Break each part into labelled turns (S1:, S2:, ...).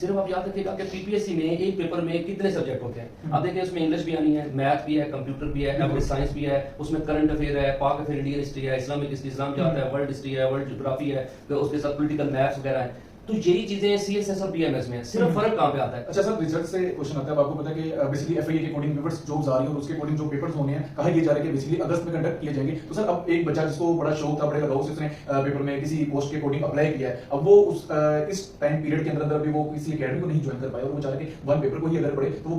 S1: सिर्फ आप याद रखिएगा कि पीपीएससी में एक पेपर में कितने सब्जेक्ट होते हैं। आप देखिए उसमें इंग्लिश भी आनी है, मैथ भी है, कंप्यूटर भी है, एवरेज साइंस भी है, उसमें करंट अफेयर है, पाक अफेयर, इंडियन हिस्ट्री है, इस्लामिक हिस्ट्री, इस्लाम जाता है, वर्ल्ड हिस्ट्री है, वर्ल्ड ज्योग्राफी है, तो उसके साथ पॉलिटिकल मैथ्स वगैरह है। तो यही चीजें सीएसएस और बीएमएस में है। सिर्फ फर्क कहां पे आता है?
S2: अच्छा सर, रिजल्ट से क्वेश्चन आता है। आपको पता है कि बेसिकली एफआईए के अकॉर्डिंग पेपर्स जॉब्स आ रही है और उसके अकॉर्डिंग जो पेपर्स होने हैं कहा यह जा रहा है कि बेसिकली अगस्त में कंडक्ट किए जाएंगे। तो सर अब एक बच्चा जिसको बड़ा शौक था, बड़े लगाव से उसने पेपर में किसी पोस्ट के अकॉर्डिंग अप्लाई किया है, अब वो इस टाइम पीरियड के अंदर भी वो किसी एकेडमी को नहीं ज्वाइन कर पाया और वो चाह रहा है कि वन पेपर को ही अगर पढ़े तो वो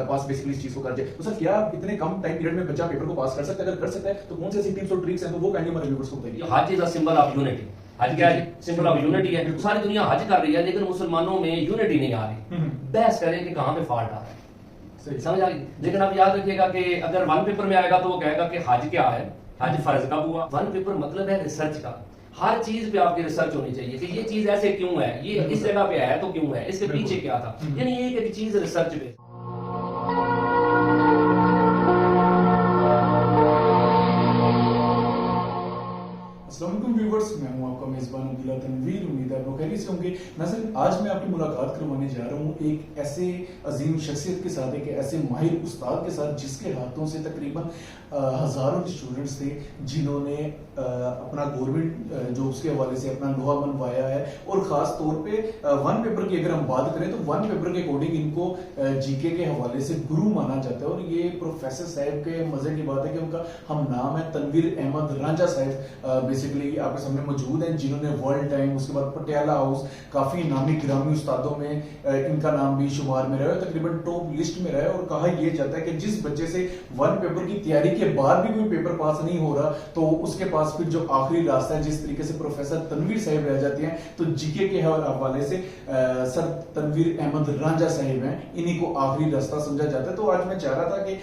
S2: पास बेसिकली इस चीज को कर जाए। तो सर क्या इतने कम टाइम पीरियड में बच्चा पेपर को पास कर सकता है? अगर कर सकता है तो कौन सी ऐसी टिप्स और ट्रिक्स हैं तो वो काइंडली हमारे व्यूअर्स को बताइए।
S1: हज is a symbol of unity. हज क्या है? सिंबल ऑफ यूनिटी है। सारी दुनिया हज कर रही है लेकिन मुसलमानों में यूनिटी नहीं आ रही। बहस करें कि कहां पे फॉल्ट आ रहा है, समझ आ गई? लेकिन आप याद रखिएगा कि अगर वन पेपर में आएगा तो वो कहेगा कि हज क्या है, हज फर्ज कब हुआ। वन पेपर मतलब है रिसर्च का। हर चीज पे आपकी रिसर्च होनी चाहिए कि ये चीज ऐसे क्यों है, ये इस जगह पे है तो क्यों है, इसके पीछे क्या था, यानी एक चीज रिसर्च पे।
S2: अस्सलामुअलैकुम व्यूअर्स, मैं हूं आपका मेजबान अब्दुल्ला तनवीर। उम्मीद है आप लोग खैरियत से होंगे। नाज़रीन, आज मैं आपकी मुलाकात करवाने जा रहा हूं एक ऐसे अजीम शख्सियत के साथ, एक ऐसे माहिर उस्ताद के साथ जिसके हाथों से तकरीबन हजारों स्टूडेंट्स थे जिन्होंने अपना गवर्नमेंट जॉब्स के हवाले से अपना लोहा मनवाया है। और खास तौर पे वन पेपर की अगर हम बात करें तो वन पेपर के अकॉर्डिंग इनको जीके के हवाले से गुरु माना जाता है। और ये प्रोफेसर साहब के मजे की बात है कि उनका हम नाम है तनवीर अहमद रांझा साहब बेसिकली आपके सामने मौजूद हैं, जिन्होंने वर्ल्ड टाइम, उसके बाद पटियाला हाउस, काफी नामी गिरामी उस्तादों में इनका नाम भी शुमार में रहा है, तकरीबन टॉप लिस्ट में रहा है। और कहा यह जाता है कि जिस बच्चे से वन पेपर की तैयारी के बाद भी कोई पेपर पास नहीं हो रहा तो उसके पास फिर जो आखिरी रास्ता है, जिस तरीके से प्रोफेसर तनवीर साहब रह जाते हैं, तो जीके के हवाले से सर तनवीर अहमद रांझा साहब हैं, इन्हीं को आखिरी रास्ता समझा जाता है। तो आज मैं चाह रहा था कि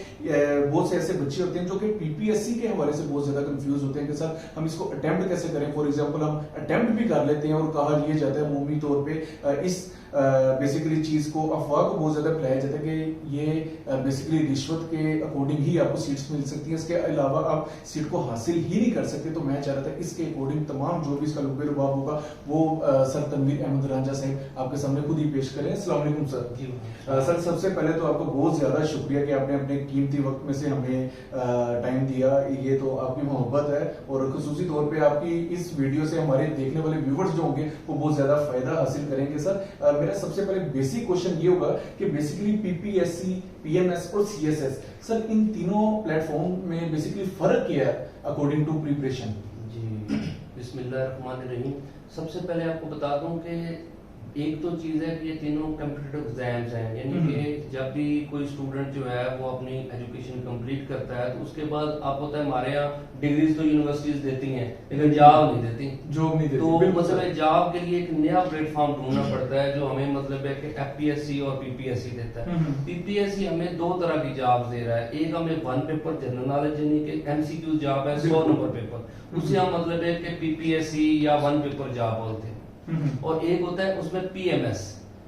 S2: बहुत से ऐसे बच्चे होते हैं जो कि पीपीएससी के हवाले से बहुत ज्यादा कंफ्यूज होते हैं कि सर हम इसको अटेम्प्ट कैसे करें। फॉर एग्जांपल हम अटेम्प्ट भी कर लेते हैं और कहा यह जाता है अमूमी तौर पे इस बेसिकली चीज को, अफवाह को बहुत ज्यादा फैलाया जाता है कि ये बेसिकली रिश्वत के अकॉर्डिंग ही आपको सीट्स मिल सकती है, इसके अलावा आप सीट को हासिल ही नहीं कर सकते। तो मैं चाह रहा था इसके अकॉर्डिंग तमाम जो भी इसका लुबे रुबाब होगा वो सर तनवीर अहमद रांझा साहब आपके सामने खुद ही पेश करें। अस्सलाम वालेकुम सर।
S1: जी
S2: सर, सबसे पहले तो आपको बहुत ज्यादा शुक्रिया कि आपने अपने कीमती वक्त में से हमें टाइम दिया। ये तो आपकी मोहब्बत है और खुसूसी तौर पे आपकी इस वीडियो से हमारे देखने वाले व्यूवर्स जो होंगे वो बहुत ज्यादा फायदा हासिल करेंगे। सर मेरा सबसे पहले बेसिक क्वेश्चन ये होगा कि बेसिकली पीपीएससी, पीएमएस और सीएसएस, सर इन तीनों प्लेटफॉर्म में बेसिकली फर्क क्या है अकॉर्डिंग टू प्रिपरेशन?
S1: जी, बिस्मिल्लाहिर्रहमानिर्रहीम। सबसे पहले आपको बता दूं कि एक तो चीज है कि ये तीनों कॉम्पिटिटिव एग्जाम्स हैं, यानी कि जब भी कोई स्टूडेंट जो है वो अपनी एजुकेशन कंप्लीट करता है तो उसके बाद आप होता है हमारे यहाँ डिग्रीज तो यूनिवर्सिटीज देती हैं लेकिन जॉब नहीं देती,
S2: जॉब नहीं देती।
S1: तो मतलब जॉब के लिए एक नया प्लेटफॉर्म ढूंढना पड़ता है जो हमें मतलब है कि एफपीएससी और पीपीएससी देता है। पीपीएससी हमें दो तरह की जॉब दे रहा है। एक हमें वन पेपर जनरल नॉलेज यानी कि एमसीक्यू जॉब है, 100 नंबर पेपर, उसे हम मतलब है कि पीपीएससी या वन पेपर जॉब बोलते हैं। और एक होता है उसमें पीएमएस,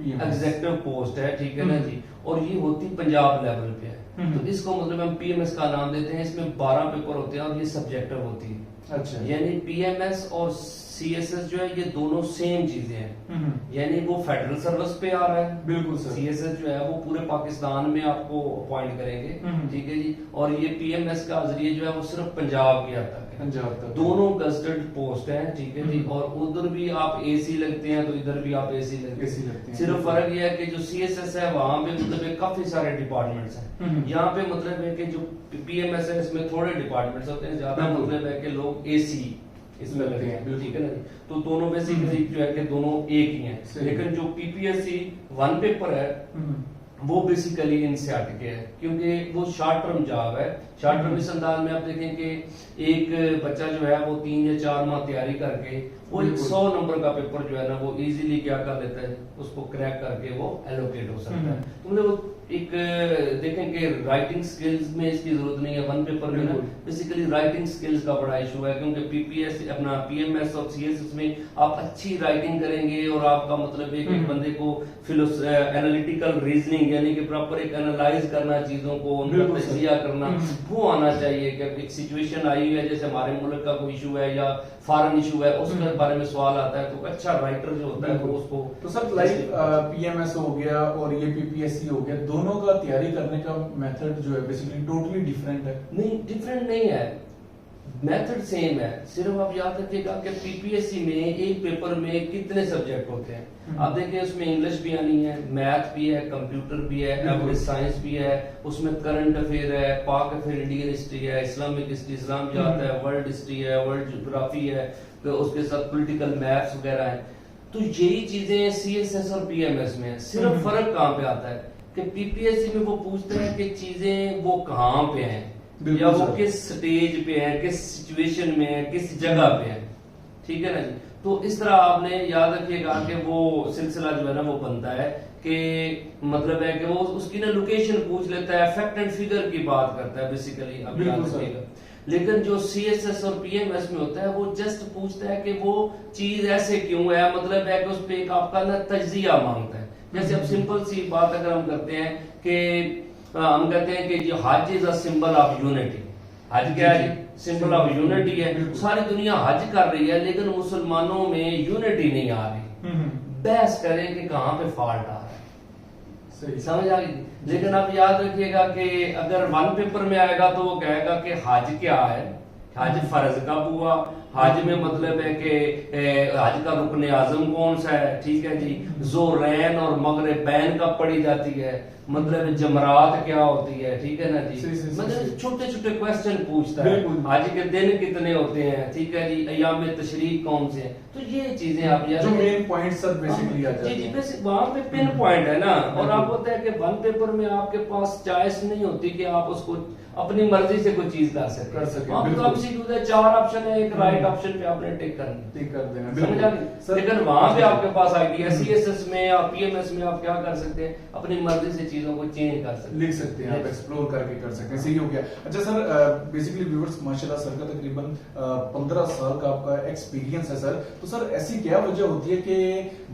S1: एग्जीक्यूटिव पोस्ट है, ठीक है ना जी, और ये होती पंजाब लेवल पे है। तो इसको मतलब हम पीएमएस का नाम देते हैं। इसमें 12 पेपर होते हैं और ये सब्जेक्टिव होती है। अच्छा, यानी पीएमएस और सीएसएस जो है ये दोनों सेम चीजें हैं, यानी वो फेडरल सर्विस पे आ रहा है। बिल्कुल सर। सीएसएस जो है वो पूरे पाकिस्तान में आपको अपॉइंट करेंगे, ठीक है जी। और ये पीएमएस का जरिए जो है वो सिर्फ पंजाब के आता है। पंजाब तक दोनों गस्टेड पोस्ट है, ठीक है जी। और उधर भी आप एसी लगते हैं तो इधर भी आप एसी लगते हैं। सिर्फ फर्क ये है कि जो सीएसएस है वहां पे मतलब काफी सारे डिपार्टमेंट्स हैं, यहाँ पे मतलब है कि जो पीएमएस है इसमें थोड़े डिपार्टमेंट्स होते हैं, ज्यादा मतलब है कि लोग एसी इसमें लगे हैं, ठीक है ना। तो दोनों बेसिकली जो है कि दोनों एक ही हैं। लेकिन जो पीपीएससी वन पेपर है वो बेसिकली इनसे हटके है क्योंकि वो शॉर्ट टर्म जॉब है। शॉर्ट टर्म इस अंदाज में आप देखें कि एक बच्चा जो है वो 3 या 4 माह तैयारी करके वो 100 नंबर का पेपर जो है ना वो इजीली क्या कर लेता है, उसको क्रैक करके वो एलोकेट हो सकता है। तो मतलब एक देखें कि राइटिंग स्किल्स में इसकी जरूरत नहीं है। वन पेपर में ना बेसिकली राइटिंग स्किल्स का बड़ा इशू है क्योंकि पीपीएस अपना पीएमएस और सीएसएस में आप अच्छी राइटिंग करेंगे और आपका मतलब एक बंदे को एनालिटिकल रीजनिंग यानी कि प्रॉपर एक एनालाइज करना, चीजों को उनका तजिया करना वो आना चाहिए। कि एक सिचुएशन आई है जैसे हमारे मुल्क का कोई इशू है या फॉरेन इशू है, उसके बारे में सवाल आता है तो अच्छा राइटर जो होता है वो उसको।
S2: तो सर लाइक पीएमएस हो गया और ये पीपीएससी हो गया, दोनों का तैयारी करने का मेथड जो है बेसिकली टोटली डिफरेंट है?
S1: नहीं, डिफरेंट नहीं है, मेथड सेम है। सिर्फ आप याद रखिएगा कि पीपीएससी में एक पेपर में कितने सब्जेक्ट होते हैं। आप देखिए उसमें इंग्लिश भी आनी है, मैथ भी है, कंप्यूटर भी है, एवरेज साइंस भी है, उसमें करंट अफेयर है, पाक अफेयर, इंडियन हिस्ट्री है, इस्लामिक हिस्ट्री, इस्लाम जात है, वर्ल्ड हिस्ट्री है, वर्ल्ड ज्योग्राफी है, तो उसके साथ पॉलिटिकल मैथ्स वगैरह है। तो यही चीजें सीएसएस और पीएमएस में है। सिर्फ फर्क कहाँ पे आता है कि पीपीएससी में वो पूछते हैं कि चीजें वो कहाँ पे हैं या वो किस स्टेज पे है, किस सिचुएशन में है, किस जगह पे है, ठीक है ना जी। तो इस तरह आपने याद रखिएगा कि वो सिलसिला जो है ना वो बनता है कि मतलब है कि वो उसकी ना लोकेशन पूछ लेता है, फैक्ट एंड फिगर की बात करता है बेसिकली, अब याद रखिएगा। लेकिन जो सीएसएस और पीएमएस में होता है वो जस्ट पूछता है कि वो चीज ऐसे क्यों है, मतलब है कि उस पे एक आपका ना तज्जिया मांगता है। जैसे अब सिंपल सी बात अगर हम करते हैं कि हम कहते हैं कि जो हज is a symbol of unity. हज क्या है? सिंबल ऑफ यूनिटी है। सारी दुनिया हज कर रही है लेकिन मुसलमानों में यूनिटी नहीं आ रही। बहस करें कि कहाँ पे फॉल्ट आ रहा है, समझ आ गई। लेकिन आप याद रखिएगा कि अगर वन पेपर में आएगा तो वो कहेगा कि हज क्या है, हज फर्ज कब हुआ, हज में मतलब है कि हज का रुकन आजम कौन सा है, ठीक है जी। ज़ोरैन और मगरिबैन कब पढ़ी जाती है, मतलब जमरात क्या होती है, ठीक है ना जी। मतलब छोटे छोटे क्वेश्चन पूछता है। आज के दिन कितने होते हैं, ठीक है जी। अय्याम तशरीक कौन से हैं, तो ये चीजें आप
S2: जो मेन पॉइंट सब बेसिकली आ जाते हैं।
S1: जी जी, बेसिक वहां पे पिन पॉइंट है ना। और आप होता है कि वन पेपर में आपके पास चॉइस नहीं होती कि आप उसको अपनी मर्जी से कोई चीज कर सके। वहां तो एमसीक्यू है, 4 ऑप्शन है, एक राइट ऑप्शन पे आपने टिक कर
S2: देना,
S1: समझ आ गई। लेकिन वहां पे आपके पास आइडिया सीएसएस में या पीएमएस में आप क्या कर सकते हैं, अपनी मर्जी से चीजों को चेंज कर सकते हैं,
S2: लिख सकते हैं, आप एक्सप्लोर करके कर सकते हैं। सही हो गया। अच्छा सर, बेसिकली व्यूअर्स माशाल्लाह सर का तकरीबन 15 साल का आपका एक्सपीरियंस है सर। तो सर ऐसी क्या वजह होती है कि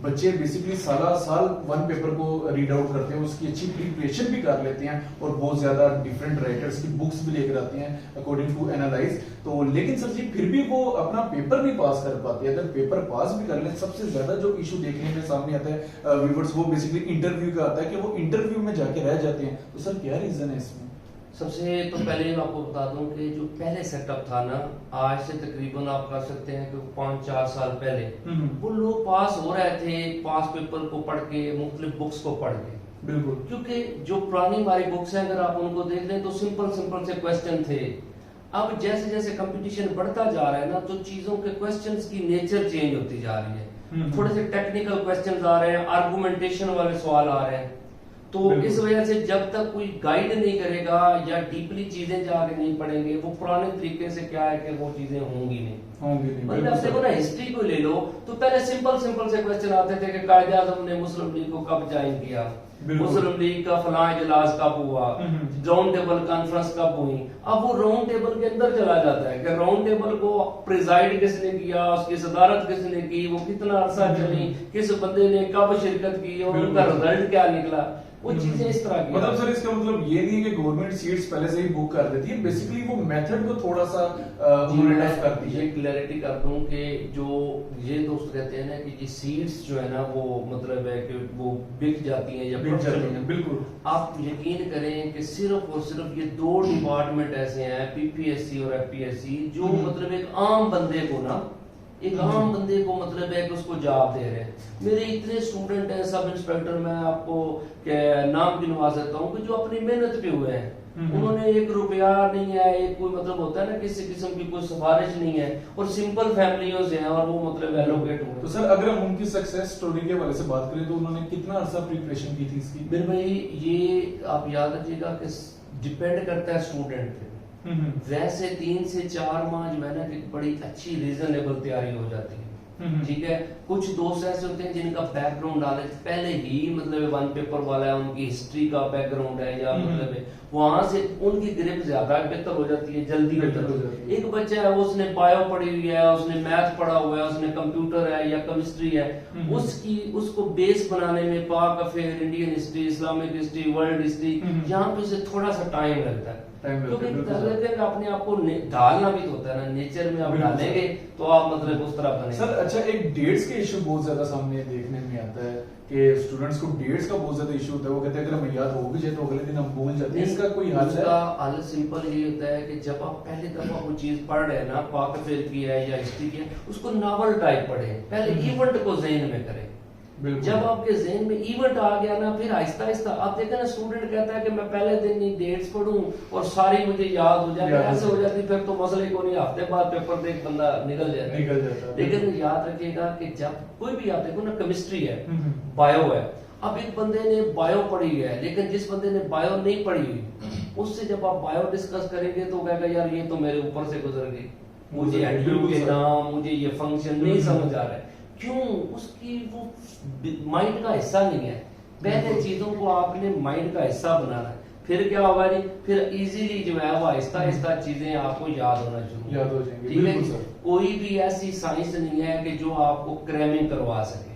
S2: बच्चे बेसिकली साल वन पेपर को रीड आउट करते हैं, उसकी अच्छी प्रिपरेशन भी कर लेते हैं और बहुत ज्यादा डिफरेंट राइटर्स की बुक्स भी लेकर आते हैं अकॉर्डिंग टू एनालाइज, तो लेकिन सर जी फिर भी वो अपना पेपर नहीं पास कर पाते। अगर पेपर पास भी कर ले, सबसे ज्यादा जो इशू देखने में सामने आता है व्यूअर्स, वो बेसिकली इंटरव्यू का आता है कि वो इंटरव्यू में जाके रह जाते हैं। तो सर क्या रीजन है इसमें?
S1: सबसे तो पहले मैं आपको बता दूं कि जो पहले सेटअप था ना, आज से तकरीबन आप कर सकते हैं कि 5-4 साल पहले वो लोग पास हो रहे थे पास पेपर को पढ़ के, मुख्तलिफ बुक्स को पढ़ के।
S2: बिल्कुल,
S1: क्योंकि जो पुरानी हमारी बुक्स हैं अगर आप उनको देख लें तो सिंपल से क्वेश्चन थे। अब जैसे जैसे कंपटीशन बढ़ता जा रहा है ना, तो चीजों के क्वेश्चंस की नेचर चेंज होती जा रही है। थोड़े से टेक्निकल क्वेश्चंस आ रहे हैं, आर्गुमेंटेशन वाले सवाल आ रहे हैं। तो इस वजह से जब तक कोई गाइड नहीं करेगा या डीपली चीजें जाके नहीं पढ़ेंगे, वो पुराने तरीके से क्या है कि वो चीजें होंगी नहीं। मतलब आप देखो ना, हिस्ट्री को ले लो तो पहले सिंपल से क्वेश्चन आते थे कि कायदे आज़म ने मुस्लिम लीग को कब ज्वाइन किया, मुस्लिम लीग का फलां इजलास कब हुआ, राउंड टेबल कॉन्फ्रेंस कब हुई। अब वो राउंड टेबल के अंदर चला जाता है कि राउंड टेबल को प्रिजाइड किसने किया, उसकी सदारत किसने की, वो कितना अरसा चली, किस बंदे ने कब शिरकत की और उनका रिजल्ट क्या निकला, वो चीजें इस तरह की।
S2: मतलब सर इसका मतलब ये नहीं है कि गवर्नमेंट सीट्स पहले से ही बुक कर देती है, बेसिकली वो मेथड को थोड़ा सा टफ करती है।
S1: ये क्लैरिटी कर दूं कि जो ये दोस्त कहते हैं ना कि ये सीट्स जो है ना वो मतलब है कि वो बिक जाती हैं या
S2: बिक जाती हैं, बिल्कुल।
S1: आप यकीन करें कि सिर्फ और सिर्फ ये 2 डिपार्टमेंट ऐसे हैं, पीपीएससी और एफपीएससी, जो मतलब एक आम बंदे को ना, एक आम बंदे को मतलब है कि उसको जवाब दे रहे हैं। मेरे इतने स्टूडेंट हैं, सब इंस्पेक्टर, मैं आपको नाम गिनवा सकता हूँ कि जो अपनी मेहनत पे हुए हैं, उन्होंने 1 रुपया नहीं है, एक कोई मतलब होता है ना किसी किस्म की कोई सिफारिश नहीं है, और सिंपल फैमिलियों से हैं और वो मतलब एलोकेट हुए।
S2: तो सर अगर हम उनकी सक्सेस स्टोरी के वाले से बात करें तो उन्होंने कितना अरसा प्रिपरेशन की थी इसकी?
S1: मेरे भाई ये आप याद रखिएगा कि डिपेंड करता है स्टूडेंट पे। वैसे 3 से 4 माह जो है ना कि बड़ी अच्छी रीजनेबल तैयारी हो जाती है, ठीक है। कुछ दोस्त ऐसे होते हैं जिनका बैकग्राउंड नॉलेज पहले ही मतलब वन पेपर वाला है, उनकी हिस्ट्री का बैकग्राउंड है या मतलब वहां से उनकी ग्रिप ज्यादा बेहतर हो जाती है, जल्दी बेहतर हो जाती है। एक बच्चा है, उसने बायो पढ़ी हुई है, उसने मैथ पढ़ा हुआ है, उसने कंप्यूटर है या केमिस्ट्री है, उसको बेस बनाने में पाक affair, Indian history, Islamic history, world history, यहाँ पे उसे थोड़ा सा टाइम लगता है।
S2: टाइम
S1: क्योंकि
S2: लगता है, बिल्कुल सर।
S1: अपने आप को ढालना भी तो होता है ना, नेचर में आप
S2: बिल्कुल सर।
S1: डालेंगे तो आप मतलब उस तरह बनेंगे।
S2: सर अच्छा, एक डेट्स के इशू बहुत ज्यादा सामने देखने में आता है कि स्टूडेंट्स को डेट्स का बहुत ज्यादा इशू होता है। वो कहते हैं अगर हमें याद हो भी जाए तो अगले दिन हम भूल जाते हैं। इसका कोई हल है?
S1: उसका हल सिंपल ये होता है कि जब आप पहली दफा कोई चीज पढ़ रहे हैं ना, वाकफिर की है या हिस्ट्री की है, उसको नॉवल टाइप पढ़े, पहले इवेंट को जहन में करें। जब आपके जहन में इवेंट आ गया ना, फिर आहिस्ता आहिस्ता आप देखते हैं ना, स्टूडेंट कहता है कि मैं पहले दिन ही डेट्स पढ़ूं और सारी मुझे याद हो जाए, ऐसे हो जाती, फिर तो मसले को नहीं, हफ्ते बाद पेपर देख बंदा निकल जाता है। लेकिन याद रखिएगा कि जब कोई भी आप देखो ना, केमिस्ट्री है, बायो है, अब एक बंदे ने बायो पढ़ी है, लेकिन जिस बंदे ने बायो नहीं पढ़ी हुई, उससे जब आप बायो डिस्कस करेंगे तो कहेगा यार ये तो मेरे ऊपर से गुजर गई, मुझे एंड्रू के नाम, मुझे ये फंक्शन नहीं समझ आ रहा है। क्यों? उसकी वो माइंड का हिस्सा नहीं है। पहले चीजों को आपने माइंड का हिस्सा बनाना है, फिर क्या होगा जी, फिर इजीली जो है वो आहिस्ता आहिस्ता चीजें आपको याद होना शुरू
S2: याद हो जाएंगी।
S1: ठीक है।
S2: बिल्कुल सर।
S1: कोई भी ऐसी साइंस नहीं है कि जो आपको क्रैमिंग करवा सके,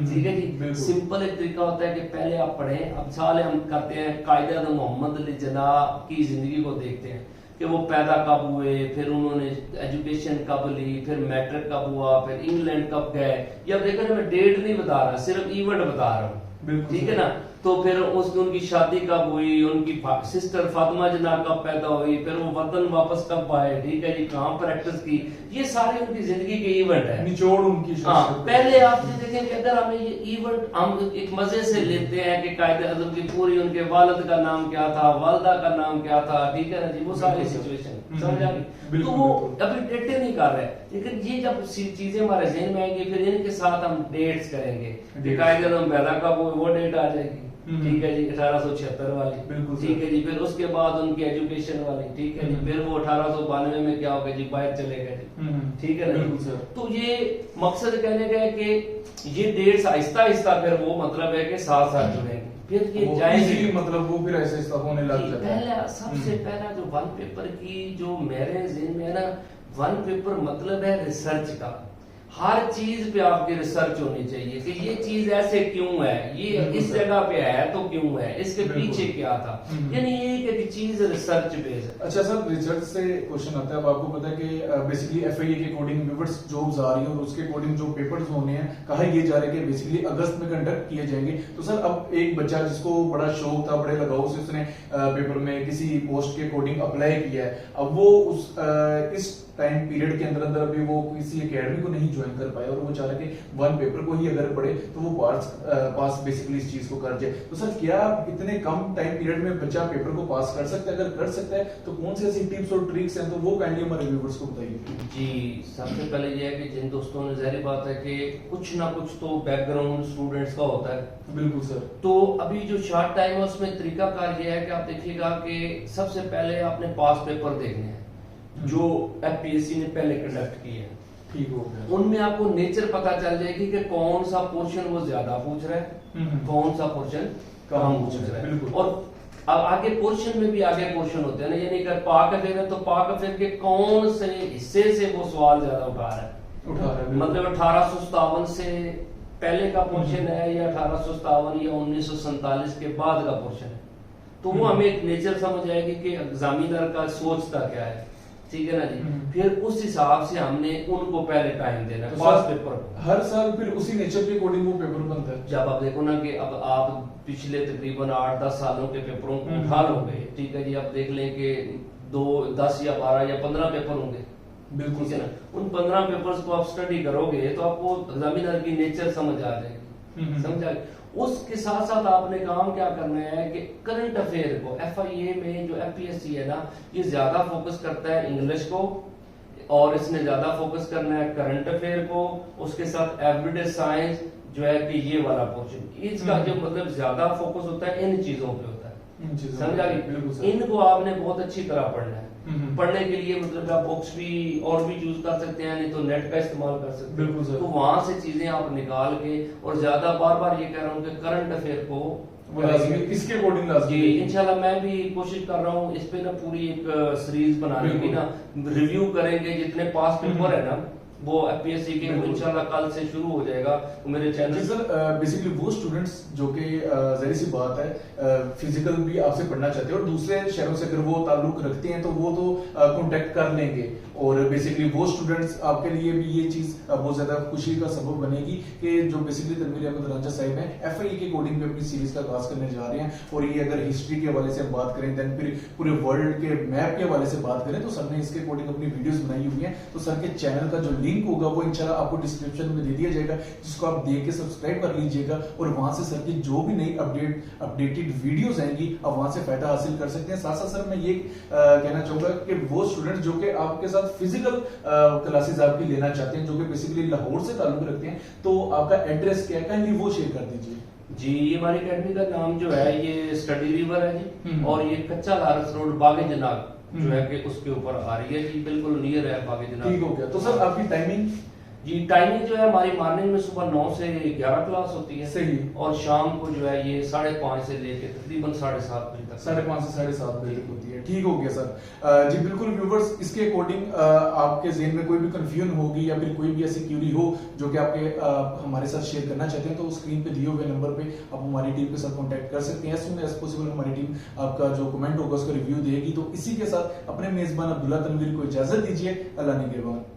S1: ठीक है जी। सिंपल एक तरीका होता है कि पहले आप पढ़ें। अब साल हम करते हैं कायदे मोहम्मद अली जिन्ना की जिंदगी को देखते हैं कि वो पैदा कब हुए, फिर उन्होंने एजुकेशन कब ली, फिर मैट्रिक कब हुआ, फिर इंग्लैंड कब गए। ये अब देखो ना, मैं डेट नहीं बता रहा, सिर्फ इवेंट बता रहा हूँ, ठीक है ना। तो फिर उनकी शादी कब हुई, उनकी सिस्टर फातिमा जिन्ना कब पैदा हुई, फिर वो वतन वापस कब आए, ठीक है जी, कहाँ प्रैक्टिस की, ये सारी उनकी जिंदगी के इवेंट है,
S2: निचोड़ उनकी।
S1: हाँ, पहले आप ये देखें कि अगर हमें ये इवेंट हम एक मजे से लेते हैं कि कायदे आज़म की पूरी, उनके वालिद का नाम क्या था, वालदा का नाम क्या था, ठीक है ना जी, वो सारी सिचुएशन समझ आ गई। तो वो अभी डेटे नहीं कर रहे, लेकिन ये जब चीजें हमारे जहन में आएंगी, फिर इनके साथ हम डेट्स करेंगे, कायदे आज़म पैदा कब हुए, वो डेट आ जाएगी, ठीक है जी, 1876 वाली, ठीक है जी। फिर उसके बाद उनकी एजुकेशन वाली, ठीक है जी। फिर वो 1892 में क्या होगा जी, बाहर चले गए, ठीक है ना। तो ये मकसद कहने का है कि ये डेट्स आहिस्ता आहिस्ता फिर वो मतलब है कि साथ साथ जुड़ेंगे, फिर ये जाएंगे,
S2: मतलब वो फिर ऐसे ऐसा होने लग जाता है।
S1: पहला सबसे पहला जो वन पेपर की जो मेरे ज़हन में है ना, वन पेपर मतलब है रिसर्च का। हर चीज पे आपकी रिसर्च होनी चाहिए कि ये चीज ऐसे क्यों है, ये इस जगह पे है तो क्यों है, इसके पीछे क्या था, यानी ये कि चीज रिसर्च बेस्ड है।
S2: अच्छा सर, रिसर्च से क्वेश्चन आता है। अब आपको पता है कि बेसिकली एफआईए के अकॉर्डिंग व्यूअर्स जॉब्स आ रही है और उसके अकॉर्डिंग जो पेपर्स होने हैं, कहा ये जा रहा है कि बेसिकली अगस्त में कंडक्ट किए जाएंगे। तो सर अब एक बच्चा जिसको बड़ा शौक था, बड़े लगाव से उसने पेपर में किसी पोस्ट के अकॉर्डिंग अप्लाई किया है, अब वो इस टाइम पीरियड के अंदर अंदर अभी वो किसी एकेडमी को नहीं ज्वाइन कर पाया और वो चाह रहा है कि वन पेपर को ही अगर पढ़े तो वो पास बेसिकली इस चीज को कर जाए। तो सर क्या इतने कम टाइम पीरियड में बच्चा पेपर को पास कर सकता है? अगर कर सकता है तो कौन सी ऐसी टिप्स और ट्रिक्स हैं, तो वो काइंडली हमारे व्यूअर्स को बताइए।
S1: जी, सबसे पहले ये है कि जिन दोस्तों ने, जाहिर बात है कि कुछ ना कुछ तो बैकग्राउंड स्टूडेंट्स का होता है।
S2: बिल्कुल सर।
S1: तो अभी जो शॉर्ट टाइम है उसमें तरीकाकार ये है कि आप देखिएगा कि सबसे पहले आपने पास पेपर देखने हैं जो एफपीएससी ने पहले कंडक्ट किए हैं,
S2: ठीक हो गया।
S1: उनमें आपको नेचर पता चल जाएगी कि कौन सा पोर्शन वो ज्यादा पूछ रहा है, कौन सा पोर्शन कम पूछ रहा है। और अब आगे पोर्शन में भी आगे पोर्शन होते हैं ना, यानी कि पाक अफेयर है तो पाक अफेयर के कौन से हिस्से से वो सवाल ज्यादा उठा रहा है, मतलब 1857 से पहले का पोर्शन है या 1857 या 1947 के बाद का पोर्शन है। तो वो हमें एक नेचर समझ आएगी कि एग्जामिनर का सोचता क्या है, ठीक है ना जी। फिर उस हिसाब से हमने उनको पहले टाइम देना है। फर्स्ट पेपर
S2: हर साल फिर उसी नेचर के अकॉर्डिंग वो पेपर बनता है।
S1: जब आप देखो ना कि अब आप पिछले तकरीबन 8-10 सालों के पेपरों को उठा लोगे, ठीक है जी, आप देख लें कि 10 या 12 या 15 पेपर होंगे,
S2: बिल्कुल
S1: ठीक है ना। उन 15 पेपर्स को आप स्टडी करोगे तो आपको एग्जामिनर की नेचर समझ आ जाएगी, समझा। उसके साथ साथ आपने काम क्या करना है कि करंट अफेयर को, एफआईए में जो एफपीएससी है ना, ये ज्यादा फोकस करता है इंग्लिश को, और इसने ज्यादा फोकस करना है करंट अफेयर को, उसके साथ एवरीडे साइंस जो है कि ये वाला पोर्शन, इसका जो मतलब ज्यादा फोकस होता है इन चीजों पे होता है, समझा गई। इनको आपने बहुत अच्छी तरह पढ़ना है। पढ़ने के लिए मतलब आप बुक्स भी और भी यूज कर सकते हैं, नहीं तो नेट का इस्तेमाल कर सकते हैं। तो वहां से चीजें आप निकाल के, और ज्यादा बार ये कह रहा हूँ कि करंट अफेयर को
S2: इसके अकॉर्डिंग
S1: जी इंशाल्लाह मैं भी कोशिश कर रहा हूँ इस पे ना पूरी एक सीरीज बनाने की ना, रिव्यू करेंगे जितने पास पेपर है ना, वो एपीएससी के
S2: बिल्कुल।
S1: इंशाल्लाह कल से शुरू हो जाएगा। तो मेरे
S2: जी
S1: चैनल
S2: सर, बेसिकली वो स्टूडेंट्स जो कि जाहिर सी बात है फिजिकल भी आपसे पढ़ना चाहते हैं और दूसरे शहरों से अगर वो ताल्लुक रखते हैं तो वो तो कांटेक्ट कर लेंगे, और बेसिकली वो स्टूडेंट्स आपके लिए भी ये चीज बहुत ज्यादा खुशी का सबब बनेगी कि जो बेसिकली तनवीर अहमद रांझा साहिब हैं एफआई के कोडिंग पे अपनी सीरीज का आगाज करने जा रहे हैं। और ये अगर हिस्ट्री के हवाले से हम बात करें, देन फिर पूरे वर्ल्ड के मैप के हवाले से बात करें, तो सर ने इसके अकॉर्डिंग अपनी वीडियोस बनाई हुई हैं। तो सर के चैनल का जो लिंक होगा वो इंशाल्लाह आपको डिस्क्रिप्शन में दे दिया जाएगा, जिसको आप देख के सब्सक्राइब कर लीजिएगा, और वहां से सर की जो भी नई अपडेटेड वीडियोस आएंगी आप वहां से फायदा हासिल कर सकते हैं। साथ साथ सर मैं ये कहना चाहूंगा कि वो स्टूडेंट जो कि आपके साथ फिजिकल क्लासेस आपकी लेना चाहते हैं, जो कि बेसिकली लाहौर से ताल्लुक रखते हैं, तो आपका एड्रेस क्या है, काइंडली वो शेयर कर दीजिए।
S1: जी, ये हमारी अकेडमी का नाम जो है ये स्टडी रिवर है जी, और ये कच्चा लारस रोड बागे जनाब जो है कि उसके ऊपर आ रही है जी, बिल्कुल नियर है बागे जनाब।
S2: ठीक हो गया। तो सर आपकी टाइमिंग?
S1: जी, टाइमिंग जो है हमारी मॉर्निंग में सुबह 9 से 11 क्लास होती है
S2: सही।
S1: और शाम को जो है ये 5:30 से लेके तकरीबन 7:30 बजे तक
S2: 5:30 से 7:30 बजे तक होती है। ठीक हो गया सर। जी बिल्कुल व्यूवर्स, इसके अकॉर्डिंग आपके ज़हन में कोई भी कंफ्यूजन होगी या फिर कोई भी ऐसी क्यूरी हो जो कि आपके हमारे साथ शेयर करना चाहते हैं, तो स्क्रीन पे दिए हुए नंबर पे आप हमारी टीम के साथ कांटेक्ट कर सकते हैं। एज सून एज पॉसिबल हमारी टीम आपका जो कमेंट होगा उसका रिव्यू देगी। तो इसी के साथ अपने मेजबान अब्दुल्ला तनवीर को इजाजत दीजिए। अल्लाह निगहबान।